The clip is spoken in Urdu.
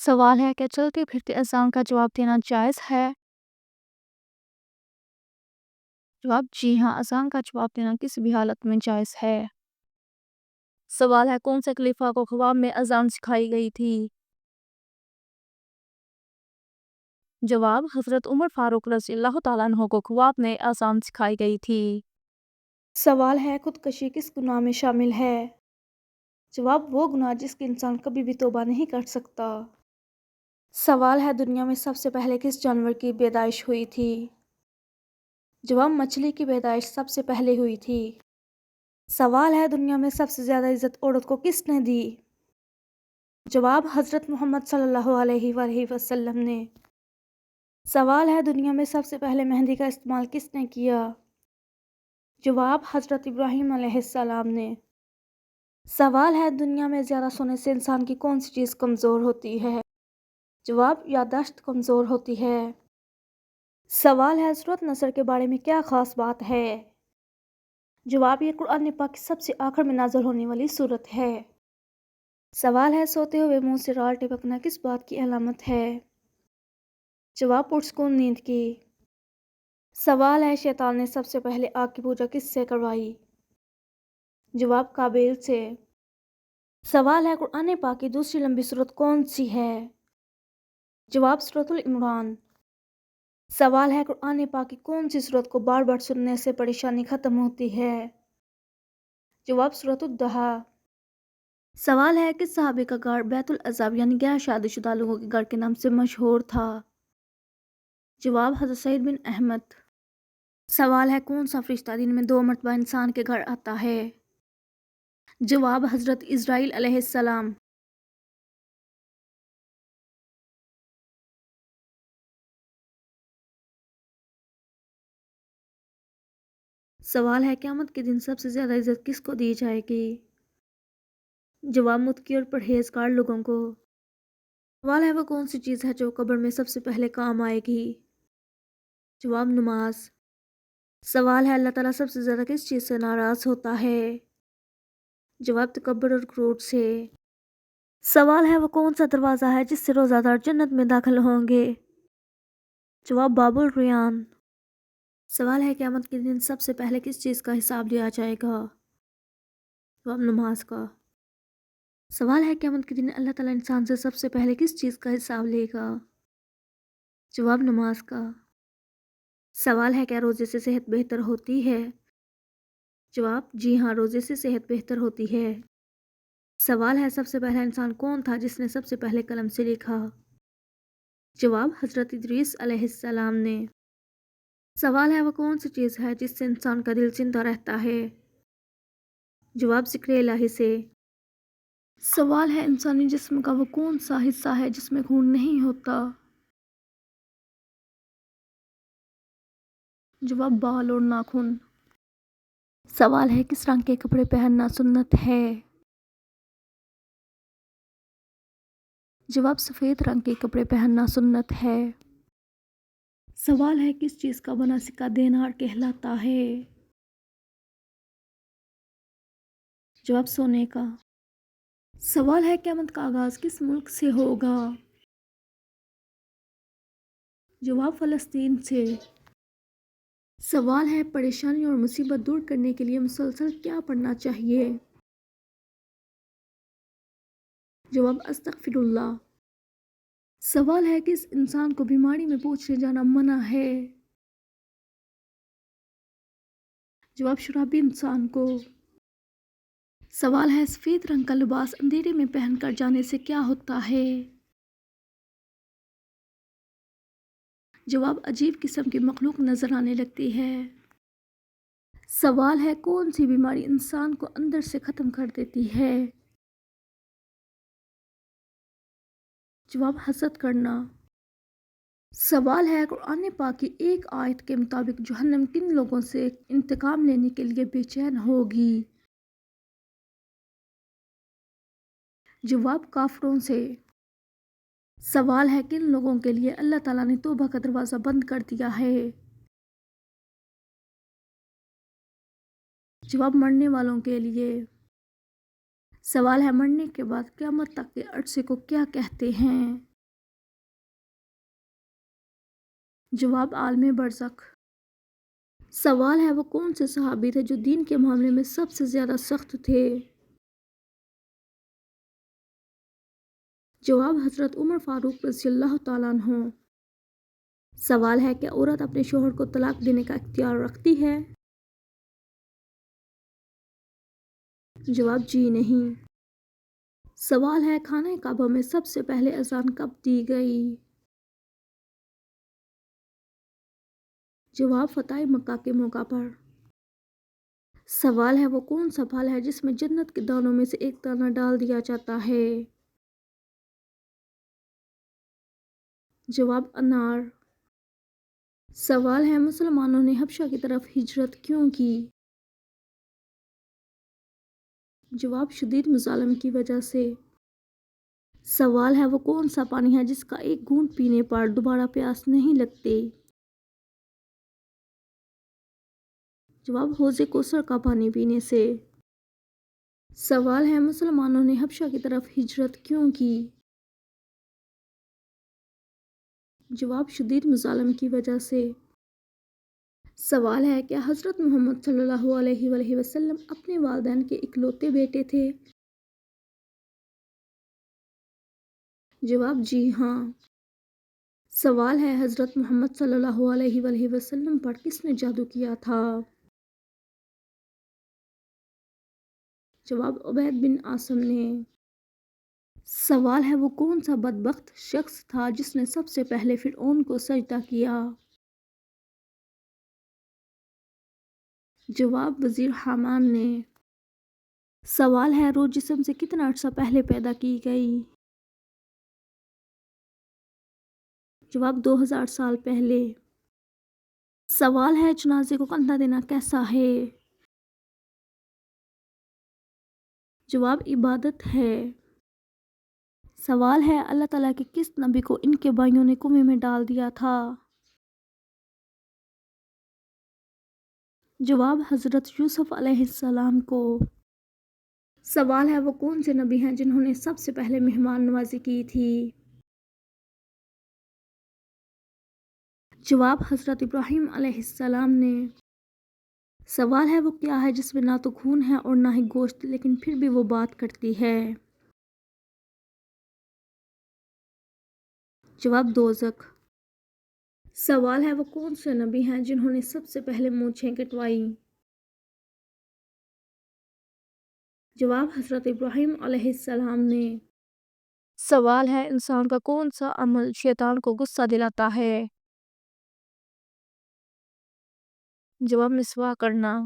سوال ہے کہ چلتے پھرتے اذان کا جواب دینا جائز ہے؟ جواب جی ہاں، اذان کا جواب دینا کسی بھی حالت میں جائز ہے۔ سوال ہے کون سے خلیفہ کو خواب میں اذان سکھائی گئی تھی؟ جواب حضرت عمر فاروق رضی اللہ تعالیٰ عنہ کو خواب میں اذان سکھائی گئی تھی۔ سوال ہے خودکشی کس گناہ میں شامل ہے؟ جواب وہ گناہ جس کی انسان کبھی بھی توبہ نہیں کر سکتا۔ سوال ہے دنیا میں سب سے پہلے کس جانور کی پیدائش ہوئی تھی؟ جواب مچھلی کی پیدائش سب سے پہلے ہوئی تھی۔ سوال ہے دنیا میں سب سے زیادہ عزت عورت کو کس نے دی؟ جواب حضرت محمد صلی اللہ علیہ وآلہ وسلم نے۔ سوال ہے دنیا میں سب سے پہلے مہندی کا استعمال کس نے کیا؟ جواب حضرت ابراہیم علیہ السلام نے۔ سوال ہے دنیا میں زیادہ سونے سے انسان کی کون سی چیز کمزور ہوتی ہے؟ جواب یادداشت کمزور ہوتی ہے۔ سوال ہے سورۃ نصر کے بارے میں کیا خاص بات ہے؟ جواب یہ قرآن پاک کی سب سے آخر میں نازل ہونے والی سورت ہے۔ سوال ہے سوتے ہوئے منہ سے رال ٹپکنا کس بات کی علامت ہے؟ جواب پرسکون نیند کی۔ سوال ہے شیطان نے سب سے پہلے آگ کی پوجا کس سے کروائی؟ جواب قابیل سے۔ سوال ہے قرآن پاک کی دوسری لمبی سورت کون سی ہے؟ جواب سورۃ العمران۔ سوال ہے قرآن پاک کی کون سی سورت کو بار بار سننے سے پریشانی ختم ہوتی ہے؟ جواب سورۃ الضحیٰ۔ سوال ہے کس صحابی کا گھر بیت العذاب یعنی غیر شادی شدہ لوگوں کے گھر کے نام سے مشہور تھا؟ جواب حضرت سعید بن احمد۔ سوال ہے کون سا فرشتہ دن میں 2 مرتبہ انسان کے گھر آتا ہے؟ جواب حضرت اسرائیل علیہ السلام۔ سوال ہے قیامت کے دن سب سے زیادہ عزت کس کو دی جائے گی؟ جواب متقی اور پرہیزگار لوگوں کو۔ سوال ہے وہ کون سی چیز ہے جو قبر میں سب سے پہلے کام آئے گی؟ جواب نماز۔ سوال ہے اللہ تعالیٰ سب سے زیادہ کس چیز سے ناراض ہوتا ہے؟ جواب تکبر اور غرور سے۔ سوال ہے وہ کون سا دروازہ ہے جس سے روزہ دار جنت میں داخل ہوں گے؟ جواب باب الریان۔ سوال ہے قیامت کے دن سب سے پہلے کس چیز کا حساب لیا جائے گا؟ جواب نماز کا۔ سوال ہے قیامت کے دن اللہ تعالیٰ انسان سے سب سے پہلے کس چیز کا حساب لے گا؟ جواب نماز کا۔ سوال ہے کیا روزے سے صحت بہتر ہوتی ہے؟ جواب جی ہاں، روزے سے صحت بہتر ہوتی ہے۔ سوال ہے سب سے پہلا انسان کون تھا جس نے سب سے پہلے قلم سے لکھا؟ جواب حضرت ادریس علیہ السلام نے۔ سوال ہے وہ کون سی چیز ہے جس سے انسان کا دل زندہ رہتا ہے؟ جواب ذکر الہی سے۔ سوال ہے انسانی جسم کا وہ کون سا حصہ ہے جس میں خون نہیں ہوتا؟ جواب بال اور ناخن۔ سوال ہے کس رنگ کے کپڑے پہننا سنت ہے؟ جواب سفید رنگ کے کپڑے پہننا سنت ہے۔ سوال ہے کس چیز کا بنا سکہ دینار کہلاتا ہے؟ جواب سونے کا۔ سوال ہے قیامت کا آغاز کس ملک سے ہوگا؟ جواب فلسطین سے۔ سوال ہے پریشانی اور مصیبت دور کرنے کے لیے مسلسل کیا پڑھنا چاہیے؟ جواب استغفر اللہ۔ سوال ہے کس انسان کو بیماری میں پوچھنے جانا منع ہے؟ جواب شرابی انسان کو۔ سوال ہے سفید رنگ کا لباس اندھیرے میں پہن کر جانے سے کیا ہوتا ہے؟ جواب عجیب قسم کی مخلوق نظر آنے لگتی ہے۔ سوال ہے کون سی بیماری انسان کو اندر سے ختم کر دیتی ہے؟ جواب حسد کرنا۔ سوال ہے قرآن پاک کی ایک آیت کے مطابق جہنم کن لوگوں سے انتقام لینے کے لیے بے چین ہوگی؟ جواب کافروں سے۔ سوال ہے کن لوگوں کے لیے اللہ تعالیٰ نے توبہ کا دروازہ بند کر دیا ہے؟ جواب مرنے والوں کے لیے۔ سوال ہے مرنے کے بعد قیامت تک کے عرصے کو کیا کہتے ہیں؟ جواب عالم برزخ۔ سوال ہے وہ کون سے صحابی تھے جو دین کے معاملے میں سب سے زیادہ سخت تھے؟ جواب حضرت عمر فاروق رضی اللہ تعالیٰ عنہ۔ سوال ہے کہ عورت اپنے شوہر کو طلاق دینے کا اختیار رکھتی ہے؟ جواب جی نہیں۔ سوال ہے خانہ کعبہ میں سب سے پہلے اذان کب دی گئی؟ جواب فتح مکہ کے موقع پر۔ سوال ہے وہ کون سا پھل ہے جس میں جنت کے دانوں میں سے ایک دانہ ڈال دیا جاتا ہے؟ جواب انار۔ سوال ہے مسلمانوں نے حبشہ کی طرف ہجرت کیوں کی؟ جواب شدید مظالم کی وجہ سے۔ سوال ہے وہ کون سا پانی ہے جس کا ایک گھونٹ پینے پر دوبارہ پیاس نہیں لگتی؟ جواب حوض کوثر کا پانی پینے سے۔ سوال ہے مسلمانوں نے حبشہ کی طرف ہجرت کیوں کی؟ جواب شدید مظالم کی وجہ سے۔ سوال ہے کیا حضرت محمد صلی اللہ علیہ وآلہ وسلم اپنے والدین کے اکلوتے بیٹے تھے؟ جواب جی ہاں۔ سوال ہے حضرت محمد صلی اللہ علیہ وآلہ وسلم پر کس نے جادو کیا تھا؟ جواب عبید بن عاصم نے۔ سوال ہے وہ کون سا بدبخت شخص تھا جس نے سب سے پہلے فرعون کو سجدہ کیا؟ جواب وزیر حامان نے۔ سوال ہے روح جسم سے کتنا عرصہ پہلے پیدا کی گئی؟ جواب 2000 سال پہلے۔ سوال ہے جنازے کو کندھا دینا کیسا ہے؟ جواب عبادت ہے۔ سوال ہے اللہ تعالیٰ کے کس نبی کو ان کے بھائیوں نے کنویں میں ڈال دیا تھا؟ جواب حضرت یوسف علیہ السلام کو۔ سوال ہے وہ کون سے نبی ہیں جنہوں نے سب سے پہلے مہمان نوازی کی تھی؟ جواب حضرت ابراہیم علیہ السلام نے۔ سوال ہے وہ کیا ہے جس میں نہ تو خون ہے اور نہ ہی گوشت لیکن پھر بھی وہ بات کرتی ہے؟ جواب دوزخ۔ سوال ہے وہ کون سے نبی ہیں جنہوں نے سب سے پہلے مونچھیں کٹوائیں؟ جواب حضرت ابراہیم علیہ السلام نے۔ سوال ہے انسان کا کون سا عمل شیطان کو غصہ دلاتا ہے؟ جواب مسواک کرنا۔